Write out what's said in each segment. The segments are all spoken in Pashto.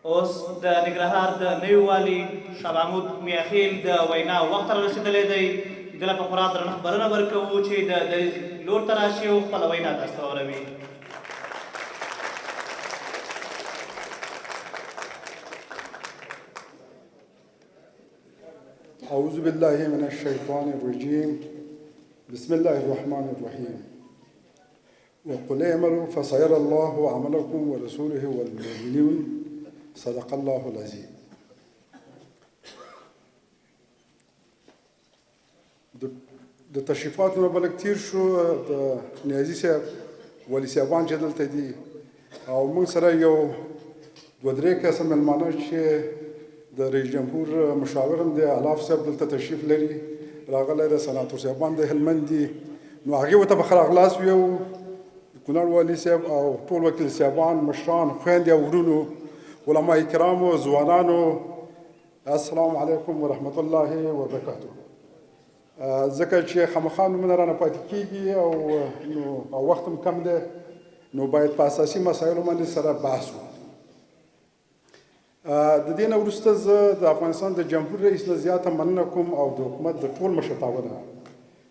اوس د ننګرهار د نوي والي شاه محمود میاخیل د وینا وخت را رسېدلی دی. د له په خورا درنښت بلنه ورکوو چې د دریځ لور ته راشي او خپله وینا تاسو ته واوروي. أعوذ بالله من الشيطان الرجيم بسم الله الرحمن الرحيم وقل اعملوا فسيرى الله عملكم ورسوله والمؤمنون صدق الله العظيم. د تشریفاتو نه بل کتیر شو د نیازي صاحب والي صاحبان چې دلته دي او موږ سره یو دوه درې کسه مېلمانه چې د رئیس جمهور مشاور هم دی الاف صاحب دلته تشریف لري راغلی د سناتور صاحبان د هلمند دي نو هغې ورته به ښه راغلاست ویو کونړ والي صاحب او ټول وکیل صاحبان مشران خویندې او ورونو علما کرامو ځوانانو السلام علیکم ورحمت الله وبرکاتو. ځکه چې خامخا نومونه رانه پاتې کېږي او وخت هم کم دی نو باید په اساسي مسایلو باندې سره بحث وکړو. د دې نه وروسته زه د افغانستان د جمهور رئیس نه زیاته مننه کوم او د حکومت د ټول مشرتابه نه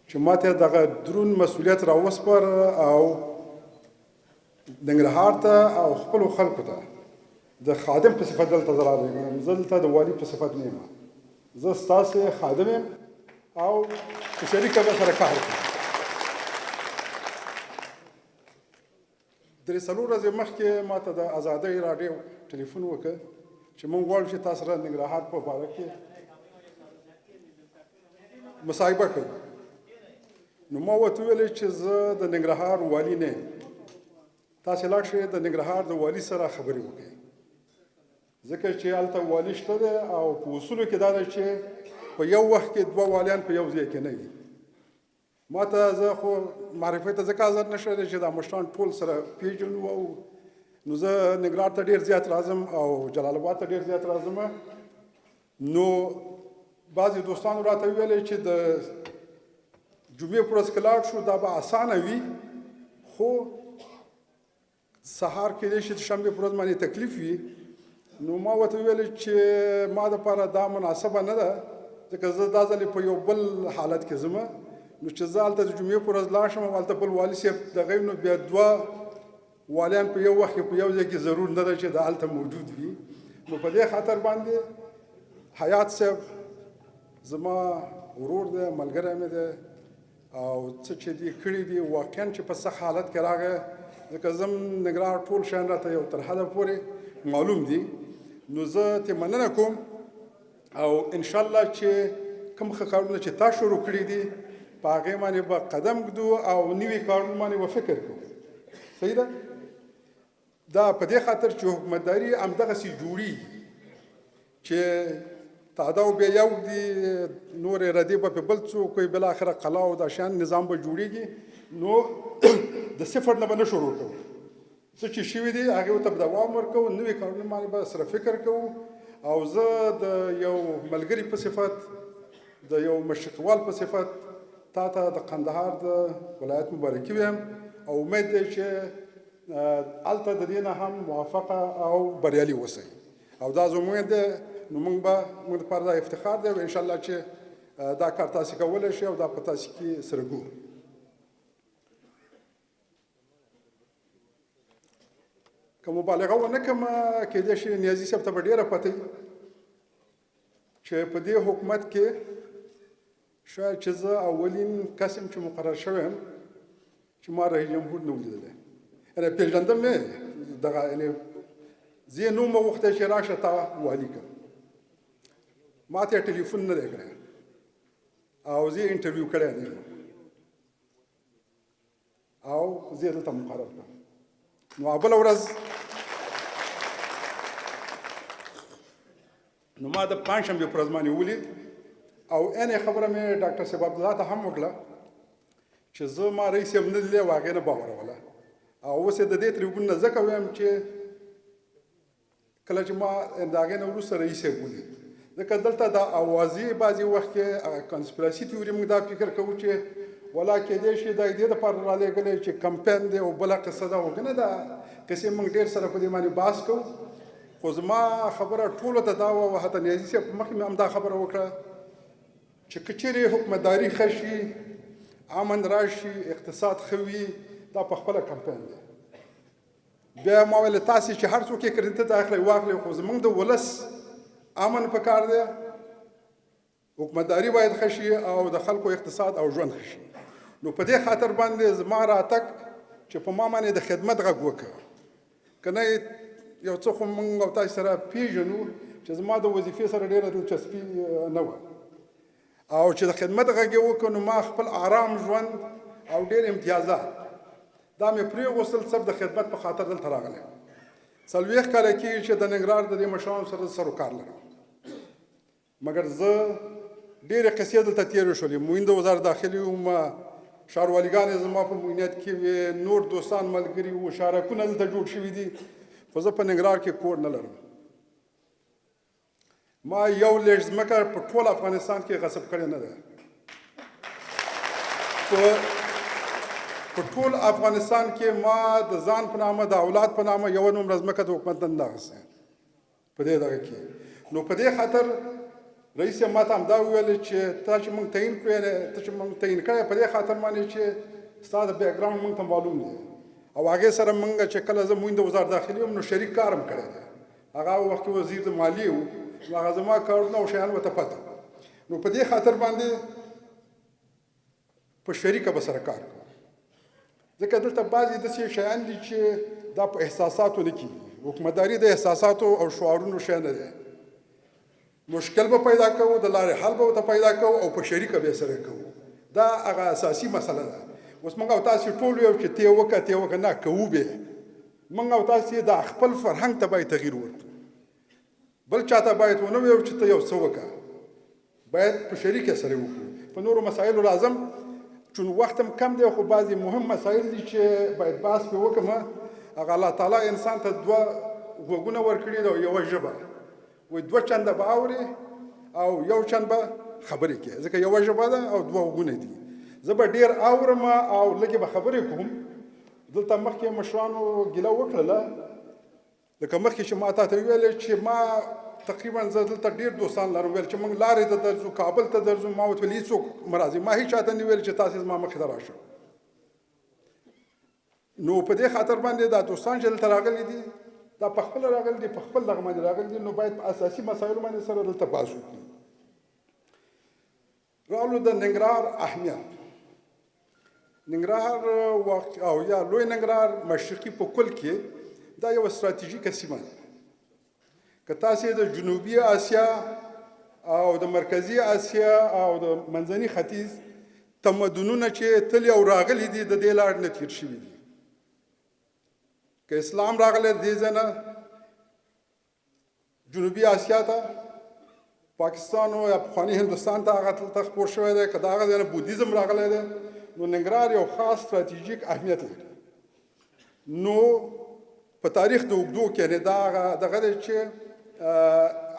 چې ماته دغه دروند مسؤلیت راوسپار او ننګرهار ته او خپلو خلکو ته د خادم په صفت دلته زه راغلی زه دلته د والي په صفت نه یم زه ستاسې خادم یم او په شریکه به سره کار کوم. درې څلور ورځې مخکې ماته د ازادۍ راډیو ټلیفون وکړ چې موږ غواړو چې تاسو سره ننګرهار په باره کې مصاحبه کوو. نو ما ورته وویل چې زه د ننګرهار والي نه یم تاسې لاړ شئ د ننګرهار د والي سره خبرې وکړئ ځکه چې هلته والي شته دی او په اصولو کې دا ده چې په یو وخت کې دوه والیان په یو ځای کې نه وي. ما ته زه خو معرفۍ ته ځکه حاضر نه شوی چې دا مشران ټول سره پېژنو او نو زه ننګرهار ته ډېر زیات راځم او جلال آباد ته ډېر زیات راځم. نو بعضې دوستانو راته وویلې چې د جمعې په ورځ که لاړ شو دا به اسانه وي خو سهار کېدای شي د شنبې په ورځ باندې تکلیف وي. نو ما ورته وویل چې ما دپاره دا مناسبه نه ده ځکه زه دا ځلې په یو بل حالت کې ځم نو چې زه هلته د جمعې په ورځ لاړ شم او هلته بل والي صاحب دغه وي نو بیا دوه والیان په یو وخت کې په یو ځای کې ضرور نه ده چې دا هلته موجود وي. نو په دې خاطر باندې حیات صاحب زما ورور دی ملګری مې دی او څه چې دي کړي دي واقعا چې په سخت حالت کې راغی ځکه زه هم ننګرهار ټول شیان راته یو تر حده پورې معلوم دي. نو زه ترې مننه کوم او انشاءالله چې کوم ښه کارونه چې تا شروع کړي دي په هغې باندې به قدم ږدو او نوي کارونو باندې به فکر کوو. صحیح ده؟ دا په دې خاطر چې حکومتداري همدغسې جوړېږي چې تاده او بیا یو دي نورې ردې به پې بل څوک وي بالاخره قلا او دا شیان نظام به جوړېږي نو د صفر نه به نه شروع کوو. څه چې شوي دي هغې ته به دوام ورکوو نوي کارونو باندې به سره فکر کوو او زه د یو ملګري په صفت د یو مشرقوال په صفت تا ته د قندهار د ولایت مبارکي ویم او امید دی چې هلته د دې نه هم موافقه او بریالي اوسئ او دا زموږ دی نو موږ دپاره دا افتخار دی او انشاءالله چې دا کار تاسې کولی شئ او دا په تاسې کې سره ګورو. که مبالغه ونه کړم کېدای شي نیازي صاحب ته به ډېره پته وي چې په دې حکومت کې شاید چې زه اولین کس یم چې مقرر شوی یم چې ما رئیس جمهور نه ولیدلی یعنې پېژندم یې دغه یعنې زه یې نوم وغوښتی چې راشه تا والي کړم ما ته یې ټلیفون نه دی کړی او زه یې انټرویو کړی نه یم او زه یې دلته مقرر کړم. نو بله ورځ نو ما د پنجشنبې په ورځ باندې ولید او عین خبره مې ډاکټر صاحب عبدالله ته هم وکړه چې زه ما رئیس صاحب نه لیدلی او هغې نه باوروله او اوس یې د دې تریبون نه ځکه ویم چې کله چې ما د هغې نه وروسته رئیس صاحب ولید ځکه دلته د اوازې بعضې وخت کې کنسپراسي تیوري موږ دا فکر کوو چې ولا کېدای شي د دې دپاره رالېږلی چې کمپین دی او بله قصه ده خو که نه دا قصې موږ ډېر سره په دې باندې بحث کوو خو زما خبره ټولو ته دا وه حتی نیازي صاحب په مخکې مې هم دا خبره وکړه چې که چیرې حکومتداري ښه شي امن راشي اقتصاد ښه وي دا په خپله کمپاین دی بیا ما ویل تاسې چې هر څوک یې کریډیټ اخلئ واخلئ خو زموږ د ولس امن پکار دی حکومتداري باید ښه شي او د خلکو اقتصاد او ژوند ښه شي نو په دې خاطر باندې زما راتګ چې په ما باندې د خدمت غږ وکړه که نه یو څه خو موږ او تاسو سره پیژنو چې زما د وظیفې سره ډېره دلچسپي نه وه او چې د خدمت غږ یې وکړ نو ما خپل آرام ژوند او ډېر امتیازات دا مې پرېغوستل صرف د خدمت په خاطر دلته راغلی 40 کاله کېږي چې د ننګرهار د دې مشرانو سره سر و کار لرم مګر زه ډېرې قصې دلته تېرې شولې موین د وزارت داخلي وم ښاروالګانې زما په موینیت کې وې نور دوستان ملګري وو شارکونه دلته جوړ شوي دي خو زه په ننګرهار کې کور نه لرم ما یو لېږ ځمکه په ټول افغانستان کې غصب کړې نه ده په ټول افغانستان کې ما د ځان په نامه د اولاد په نامه یوه نومره ځمکه د حکومت نه ده اخیستې په دې دغه کې نو په دې خاطر رئیس صاحب ما ته همدا وویل چې تا چې موږ تعین کړی ته چې موږ تعین کړی په دې خاطر باندې چې ستا د بیک ګراونډ موږ ته معلوم دی او هغې سره موږ چې کله زه موین د وزارت داخلي وم نو شریک کار هم کړی دی هغه وخت کې وزیر د مالیې و نو هغه زما کارونه او شیان ورته پته نو په دې خاطر باندې په شریکه به سره کار کوو ځکه دلته بعضې داسې شیان دي چې دا په احساساتو نه کېږي حکومتداري د احساساتو او شعارونو شی نه دی مشکل به پیدا کوو د لارې حل به ورته پیدا کوو او په شریکه به یې سره کوو دا هغه اساسي مسله ده اوس موږ او تاسې ټول یو چې تی وکړه نه کوو به موږ او تاسې دا خپل فرهنګ ته باید تغییر ورکړو بل چاته باید ونه ویو چې ته یو څه وکړه باید په شریکه سره وکړو په نورو مسایلو راځم چون وخت هم کم دی خو بعضې مهم مسایل دي چې باید بحث پرې وکړم هغه الله تعالی انسان ته 2 غوږونه ورکړي دي او یوه ژبه وایي 2 چنده به اوري او یو چند به خبرې کوي ځکه یوه ژبه ده او 2 غوږونه دي زه به ډېر اورم او لږې به خبرې کوم دلته مخکې مشرانو ګیله وکړله لکه مخکې چې ما تاته وویل چې ما تقریبا زه دلته ډېر دوستان لرم ویل چې موږ لارې ته درځو کابل ته درځو ما ورته ویل هېڅوک مه راځئ ما هېڅ چاته نه ویل چې تاسې زما مخې ته راشه نو په دې خاطر باندې دا دوستان چې دلته راغلي دي دا په خپله راغلي دي په خپل دغه باندې راغلي دي نو باید په اساسي مسایلو باندې سره دلته بحث وکړو راغلو د ننګرهار اهمیت ننګرهار او یا لوی ننګرهار مشرقي په کل کې دا یو استراتیژیکه سیمه ده که تاسې د جنوبي اسیا او د مرکزي اسیا او د منځني ختیځ تمدنونه چې تللي او راغلي دي د دې لارې نه تېر شوي دي که اسلام راغلی دې ځای نه جنوبي اسیا ته پاکستان او یا پخواني هندوستان ته هغه دلته خپور شوی دی که د هغه ځای نه بودیزم راغلی دی نو ننګرهار یو خاص ستراتیژیک اهمیت لري نو په تاریخ د اوږدو کې یعنې دا دغه دی چې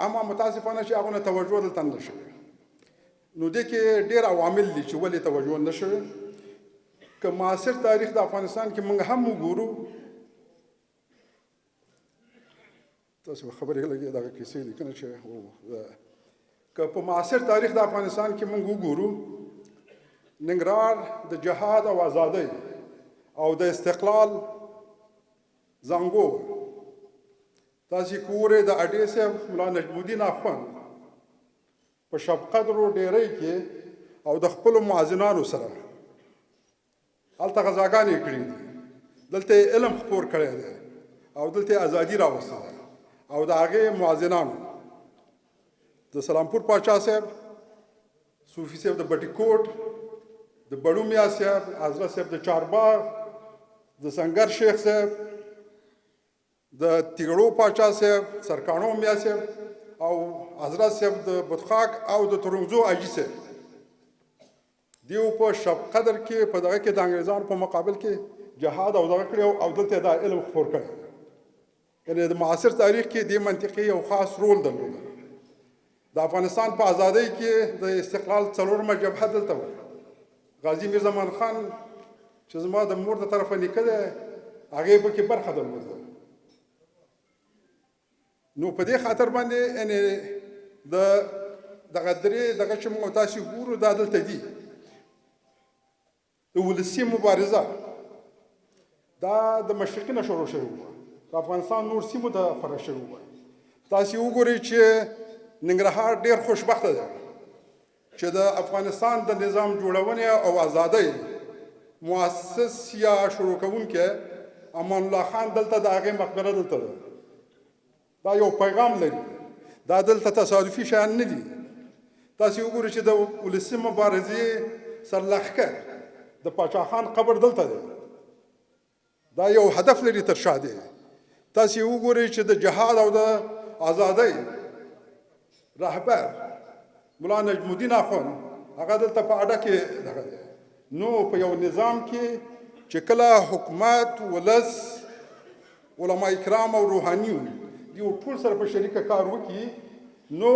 اما متاسفانه چې هغو نه توجه دلته نه شوې نو دې کې ډېر عوامل دي چې ولې توجه نه شوې که معاصر تاریخ د افغانستان کې موږ هم وګورو تاسو به خبرې لګي دغه کیسې دي که نه چې که په معاصر تاریخ د افغانستان کې موږ وګورو ننګرهار د جهاد او ازادۍ او د استقلال زانګو تاسې ګورئ د اډې صاحب ملا نجم الدین اخوند په شب قدرو ډیرۍ کې او د خپلو معزنانو سره هلته غذاګانې کړي دي دلته یې علم خپور کړی دی او دلته یې ازادي راوستې ده او د هغې معزنانو د سلامپور پاچا صاحب صوفي صاحب د بټي کوټ د بړو میا صاحب حضرت صاحب د چارباغ د سنگر شیخ صاحب د تیګړو پاچا صاحب سرکاڼو میا صاحب او حضرت صاحب د بطخاک او د ترنګزو حاجي صاحب دیو په شب قدر کې په دغه کې د انګریزانو په مقابل کې جهاد او دغه کړی او دلته دا علم خپور کړی یعنې د معاصر تاریخ کې دې منطقې یو خاص رول درلوده د افغانستان په ازادۍ کې د استقلال څلورمه جبهه دلته وه غازي میرزمان خان چې زما د مور د طرفه نیکه دی هغې پکې برخه درلوده نو په دې خاطر باندې یعنې دغه درې دغه چې موږ تاسو ګورو دا دلته دي د ولسي مبارزه دا د مشرقي نه شروع شوې وه د افغانستان نور سیمو ته خپره شوې وه تاسې وګورئ چې ننګرهار ډېر خوشبخته دی چې د افغانستان د نظام جوړونې او آزادۍ مؤسس یا شروع کوونکی امان الله خان دلته د هغې مقبره دلته ده دا یو پیغام لري دا دلته تصادفي شیان نه دي تاسې وګورئ چې د ولسي مبارزې سرلښکر د پاچا خان قبر دلته دی دا یو هدف لري تر شا دی تاسې وګورئ چې د جهاد او د آزادۍ رهبر ملا نجم الدین اخوند هغه دلته په اډه کې دغه دی نو په یو نظام کې چې کله حکومت ولس علما کرام او روحانیون یو ټول سره په شریکه کار وکړي نو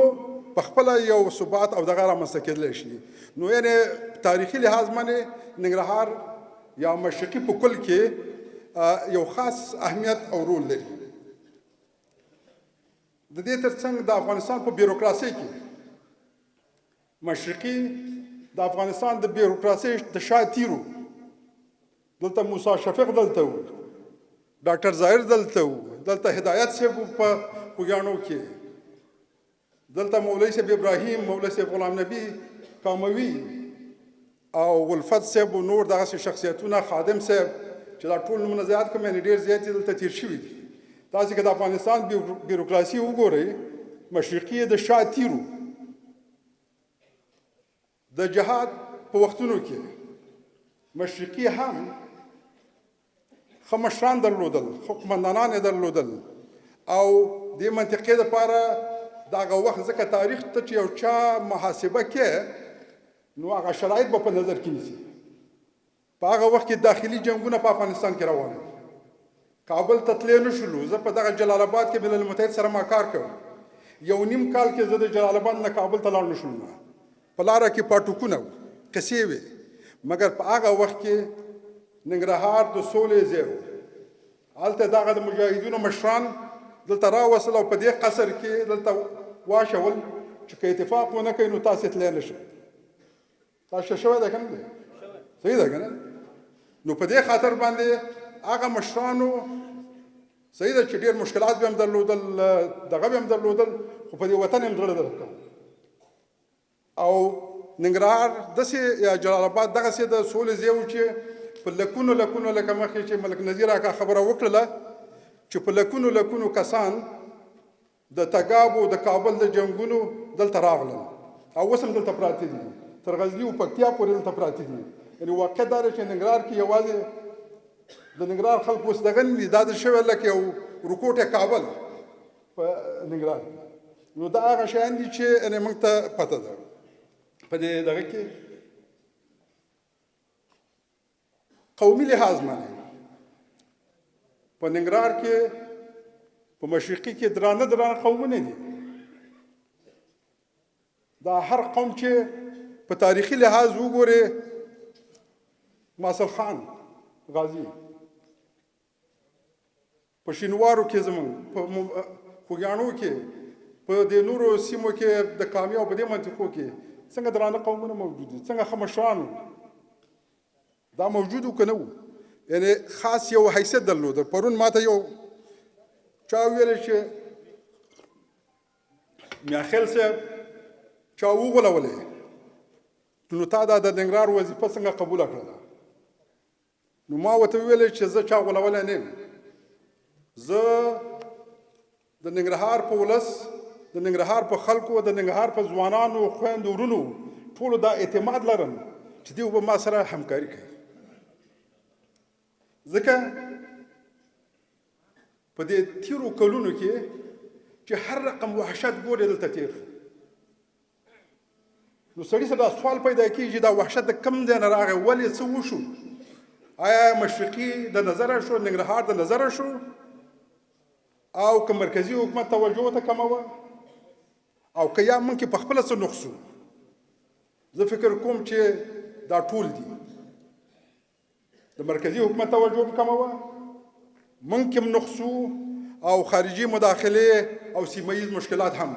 په خپله یو ثبات او دغه رامنځته کېدلی شي نو یعنې تاریخي لحاظ باندې ننګرهار یا مشرقي په کل کې یو خاص اهمیت او رول لري د دې ترڅنګ د افغانستان په بیروکراسۍ کې مشرقي د افغانستان د بیروکراسۍ د شا تیرو دلته موسی شفیق دلته و ډاکټر ظاهر دلته و دلته هدایت صاحب په خوږیاڼو کې دلته مولوي صاحب ابراهیم مولوي صاحب غلام نبي کاموي او ولفت صاحب و نور دغسې شخصیتونه خادم صاحب چې دا ټول نومونه زیات کړم یعنې ډېر زیات دلته تیر شوي دي تاسې که د افغانستان بیروکراسي وګورئ مشرقي د شا تیرو د جهاد په وختونو کې مشرقي هم ښه مشران درلودل ښه قمندانان یې درلودل او دې منطقې دپاره د هغه وخت ځکه تاریخ ته چې یو چا محاسبه کې نو هغه شرایط به په نظر کې نیسي په هغه وخت کې داخلي جنګونه په افغانستان کې روان وو کابل ته تللی نه شولو زه په دغه جلال آباد کې ملل متحد سره ما کار کوم یو نیم کال کې زه د جلال آباد نه کابل ته لاړ نه شولم په لاره کې پاټوکونه وو قصې وې مګر په هغه وخت کې ننګرهار د سولې ځای و هلته دغه د مجاهدینو مشران دلته راوصل او په دې قصر کې دلته واچول چې که اتفاق ونه کوئ نو تاسې تللی نه شئ تاسو شوی ده که نه دی صحیح ده که نه نو په دې خاطر باندې هغه مشرانو صحیح ده چې ډېر مشکلات به هم درلودل دغه به هم درلودل خو په دې وطن هم زړه درکوم او ننګرهار داسې یا جلال آباد دغسې د سولې ځای و چې په لکونو لکونو لکه مخکې چې ملک نظیر اکا خبره وکړله چې په لکونو لکونو کسان د تګاب او د کابل د جنګونو دلته راغلل او اوس هم دلته پراته دي تر غزني او پکتیا پورې دلته پراته دي یعنې واقع دا ده چې ننګرهار کې یوازې د ننګرهار خلک اوس دغه نه دي دا د شوی لکه یو رکوټ کابل په ننګرهار نو دا هغه شیان دي چې یعنې موږ ته پته ده په دې دغه کې قومي لحاظ باندې په ننګرهار کې په مشرقي کې درانه درانه قومونه دي دا هر قوم چې په تاریخي لحاظ وګورې ماسل خان غازي په شینوارو کې زموږ په خوږیاڼو کې په دې نورو سیمو کې د کامیا او په دې منطقو کې څنګه درانه قومونه موجود دي څنګه ښه مشرانو دا موجود و که نه و یعنې خاص یو حیثیت درلوده پرون ماته یو چا ویلی چې میاخیل صاحب چا وغولولی نو تا دا د ننګرهار وظیفه څنګه قبوله کړله نو ما ورته وویلی چې زه چا غولولی نه یم زه د ننګرهار په ولس د ننګرهار په خلکو د ننګرهار په ځوانانو خویندو ورونو ټولو دا اعتماد لرم چې دوی به ما سره همکاري کوي ځکه په دې تیرو کلونو کې چې هر رقم وحشت ګورې دلته تیر نو سړي سره دا سوال پیدا کېږي دا وحشت د کم ځای نه راغی ولې څه وشو آیا مشرقي د نظره شو ننګرهار د نظره شو او که مرکزي حکومت توجه ته کمه وه او که یا موږ کې په خپله څه نقص زه فکر کوم چې دا ټول دي د مرکزي حکومت توجه هم کمه وه موږ کې هم نقص او خارجي مداخلې او سیمه ییز مشکلات هم.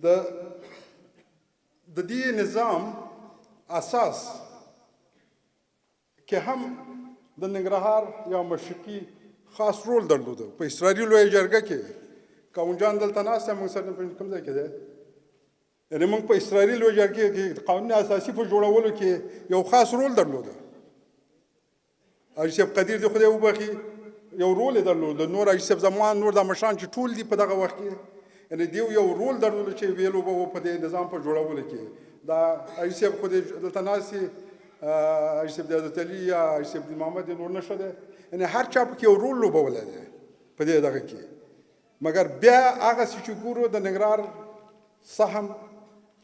د دې نظام اساس کې هم د ننګرهار یا مشرقي خاص رول درلوده. په اسرائیلي لویه جرګه کې قاونجان دلته ناست دی، موږ سره کوم ځای کې دی، یعنې موږ په اسرائیلي لویه جرګې کې د قانون اساسي په جوړولو کې یو خاص رول درلوده. حاجي صاحب قدیر دې خدای وبخي یو رول یې درلوده. نور حاجي صاحب زمان نور دا مشران چې ټول دي په دغه وخت کې، یعنې دیو یو رول درلوده چې ویلو به په دې نظام په جوړولو کې. دا حاجي صاحب خو دې دلته ناست دي، حاجي صاحب د حضرت علي یا حاجي صاحب د محمد نور نشه دی، یعنې هر چا پکې یو رول لوبولی دی په دې دغه کې. مګر بیا هغسې چې ګورو د ننګرهار سهم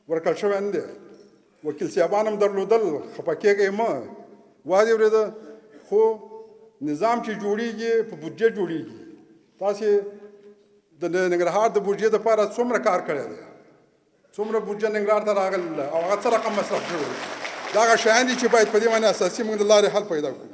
ورکړل شوی نه دی. وکیل صاحبان هم درلودل، خفه کېږئ مه، وادي اورېده، خو نظام چې جوړیږي په بودجه جوړیږي. تاسې د ننګرهار د بودجې دپاره څومره کار کړی دی، څومره بودجه ننګرهار ته راغلی ده او هغه څه رقم مصرف شوی دی. دا هغه شیان دي چې باید په دې باندې اساسي موږ د لارې حل پیدا کړو.